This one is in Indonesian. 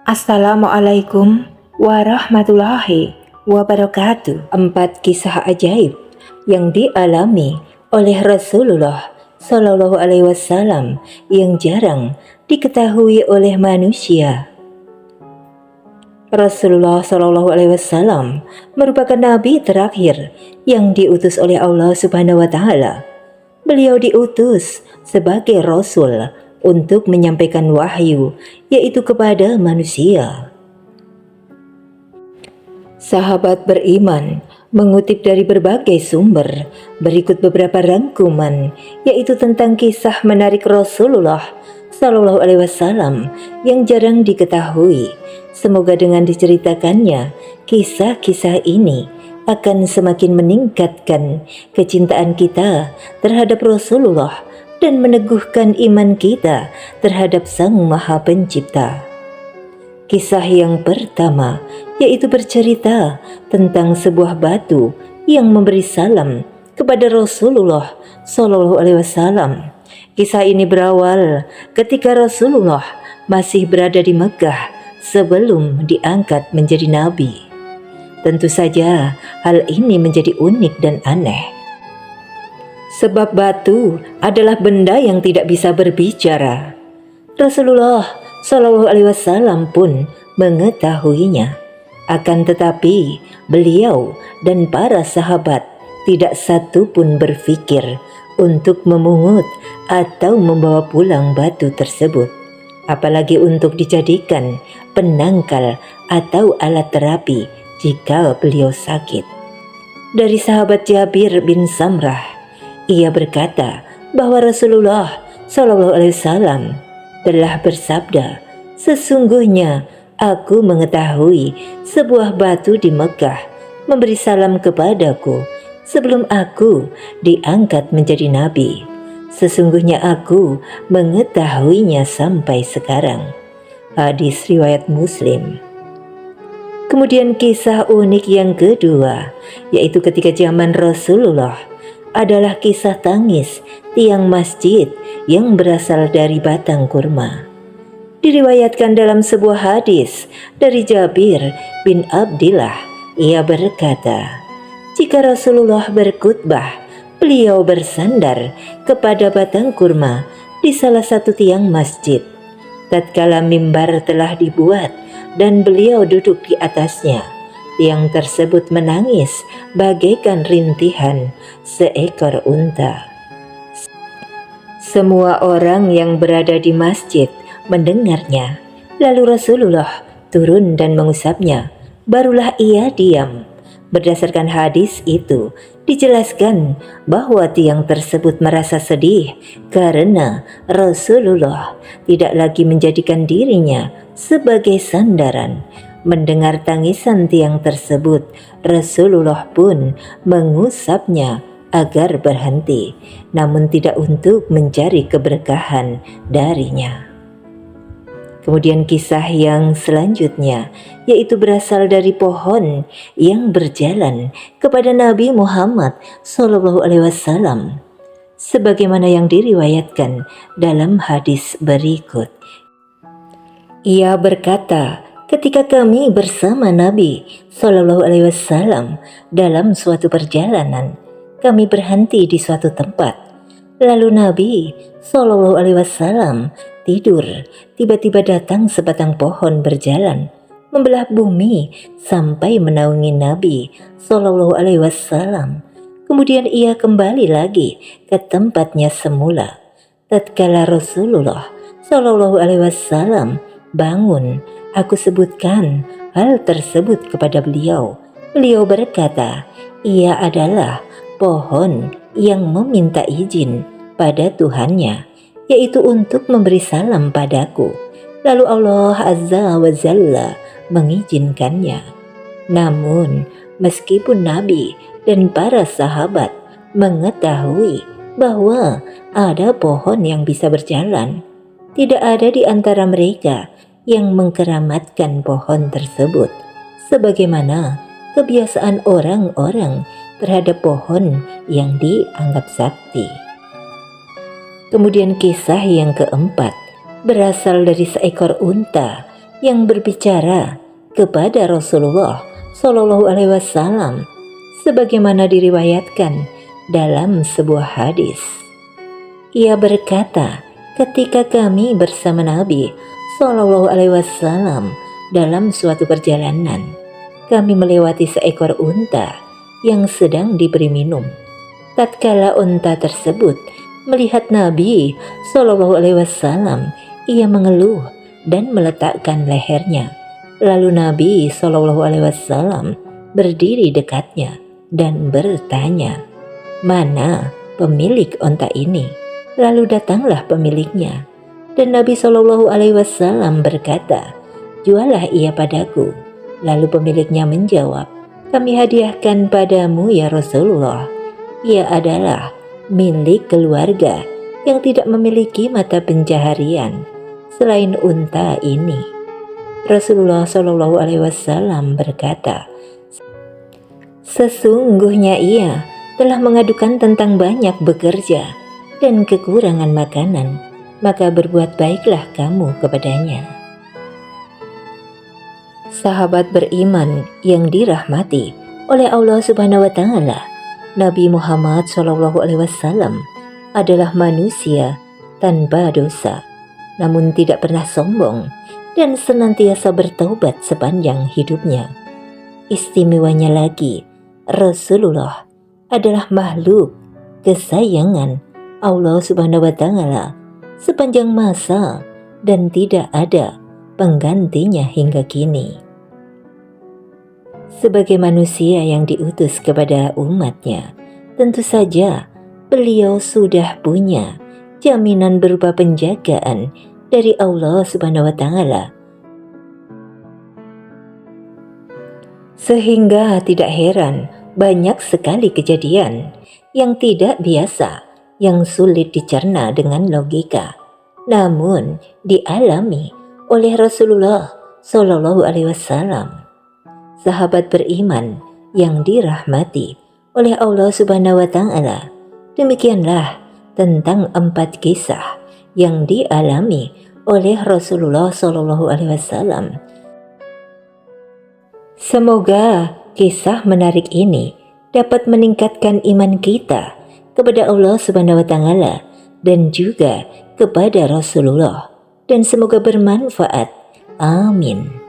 Assalamualaikum warahmatullahi wabarakatuh. 4 kisah ajaib yang dialami oleh Rasulullah Shallallahu Alaihi Wasallam yang jarang diketahui oleh manusia. Rasulullah Shallallahu Alaihi Wasallam merupakan nabi terakhir yang diutus oleh Allah Subhanahu Wa Taala. Beliau diutus sebagai Rasul untuk menyampaikan wahyu, yaitu kepada manusia. Sahabat beriman mengutip dari berbagai sumber, berikut beberapa rangkuman, yaitu tentang kisah menarik Rasulullah Shallallahu Alaihi Wasallam yang jarang diketahui. Semoga dengan diceritakannya, kisah-kisah ini akan semakin meningkatkan kecintaan kita terhadap Rasulullah dan meneguhkan iman kita terhadap Sang Maha Pencipta. Kisah yang pertama yaitu bercerita tentang sebuah batu yang memberi salam kepada Rasulullah Shallallahu Alaihi Wasallam. Kisah ini berawal ketika Rasulullah masih berada di Mekah sebelum diangkat menjadi nabi. Tentu saja hal ini menjadi unik dan aneh, sebab batu adalah benda yang tidak bisa berbicara. Rasulullah Shallallahu Alaihi Wasallam pun mengetahuinya. Akan tetapi beliau dan para sahabat tidak satu pun berpikir untuk memungut atau membawa pulang batu tersebut, apalagi untuk dijadikan penangkal atau alat terapi jika beliau sakit. Dari sahabat Jabir bin Samrah, ia berkata bahwa Rasulullah Shallallahu Alaihi Wasallam telah bersabda, "Sesungguhnya aku mengetahui sebuah batu di Mekah memberi salam kepadaku sebelum aku diangkat menjadi nabi. Sesungguhnya aku mengetahuinya sampai sekarang." Hadis riwayat Muslim. Kemudian kisah unik yang kedua, yaitu ketika zaman Rasulullah, adalah kisah tangis tiang masjid yang berasal dari batang kurma. Diriwayatkan dalam sebuah hadis dari Jabir bin Abdillah, ia berkata, jika Rasulullah berkhutbah, beliau bersandar kepada batang kurma di salah satu tiang masjid. Tatkala mimbar telah dibuat dan beliau duduk di atasnya, tiang tersebut menangis bagaikan rintihan seekor unta. Semua orang yang berada di masjid mendengarnya. Lalu Rasulullah turun dan mengusapnya, barulah ia diam. Berdasarkan hadis itu, dijelaskan bahwa tiang tersebut merasa sedih karena Rasulullah tidak lagi menjadikan dirinya sebagai sandaran. Mendengar tangisan tiang tersebut, Rasulullah pun mengusapnya agar berhenti, namun tidak untuk mencari keberkahan darinya. Kemudian kisah yang selanjutnya yaitu berasal dari pohon yang berjalan kepada Nabi Muhammad Shallallahu Alaihi Wasallam, sebagaimana yang diriwayatkan dalam hadis berikut. Ia berkata, ketika kami bersama Nabi Shallallahu Alaihi Wasallam dalam suatu perjalanan, kami berhenti di suatu tempat. Lalu Nabi Shallallahu Alaihi Wasallam tidur. Tiba-tiba datang sebatang pohon berjalan membelah bumi sampai menaungi Nabi Shallallahu Alaihi Wasallam. Kemudian ia kembali lagi ke tempatnya semula. Tatkala Rasulullah Shallallahu Alaihi Wasallam bangun, aku sebutkan hal tersebut kepada beliau. Beliau berkata, ia adalah pohon yang meminta izin pada Tuhannya, yaitu untuk memberi salam padaku. Lalu Allah Azza wa Jalla mengizinkannya. Namun, meskipun Nabi dan para sahabat mengetahui bahwa ada pohon yang bisa berjalan, tidak ada di antara mereka yang mengkeramatkan pohon tersebut, sebagaimana kebiasaan orang-orang terhadap pohon yang dianggap sakti. Kemudian kisah yang keempat berasal dari seekor unta yang berbicara kepada Rasulullah Shallallahu Alaihi Wasallam, sebagaimana diriwayatkan dalam sebuah hadis. Ia berkata, ketika kami bersama Nabi Shallallahu Alaihi Wasallam dalam suatu perjalanan, kami melewati seekor unta yang sedang diberi minum. Tatkala unta tersebut melihat Nabi Shallallahu Alaihi Wasallam, ia mengeluh dan meletakkan lehernya. Lalu Nabi Shallallahu Alaihi Wasallam berdiri dekatnya dan bertanya, "Mana pemilik unta ini?" Lalu datanglah pemiliknya, dan Nabi Shallallahu Alaihi Wasallam berkata, "Juallah ia padaku." Lalu pemiliknya menjawab, "Kami hadiahkan padamu ya Rasulullah. Ia adalah milik keluarga yang tidak memiliki mata pencaharian selain unta ini." Rasulullah Shallallahu Alaihi Wasallam berkata, "Sesungguhnya ia telah mengadukan tentang banyak bekerja dan kekurangan makanan, maka berbuat baiklah kamu kepadanya." Sahabat beriman yang dirahmati oleh Allah Subhanahu wa Ta'ala, Nabi Muhammad SAW adalah manusia tanpa dosa, namun tidak pernah sombong dan senantiasa bertaubat sepanjang hidupnya. Istimewanya lagi, Rasulullah adalah makhluk kesayangan Allah Subhanahu wa Ta'ala sepanjang masa dan tidak ada penggantinya hingga kini. Sebagai manusia yang diutus kepada umatnya, tentu saja beliau sudah punya jaminan berupa penjagaan dari Allah Subhanahu wa Ta'ala. Sehingga tidak heran banyak sekali kejadian yang tidak biasa, yang sulit dicerna dengan logika, namun dialami oleh Rasulullah Shallallahu Alaihi Wasallam. Sahabat beriman yang dirahmati oleh Allah Subhanahu wa Ta'ala, demikianlah tentang 4 kisah yang dialami oleh Rasulullah Shallallahu Alaihi Wasallam. Semoga kisah menarik ini dapat meningkatkan iman kita kepada Allah Subhanahu wa Ta'ala dan juga kepada Rasulullah, dan semoga bermanfaat. Amin.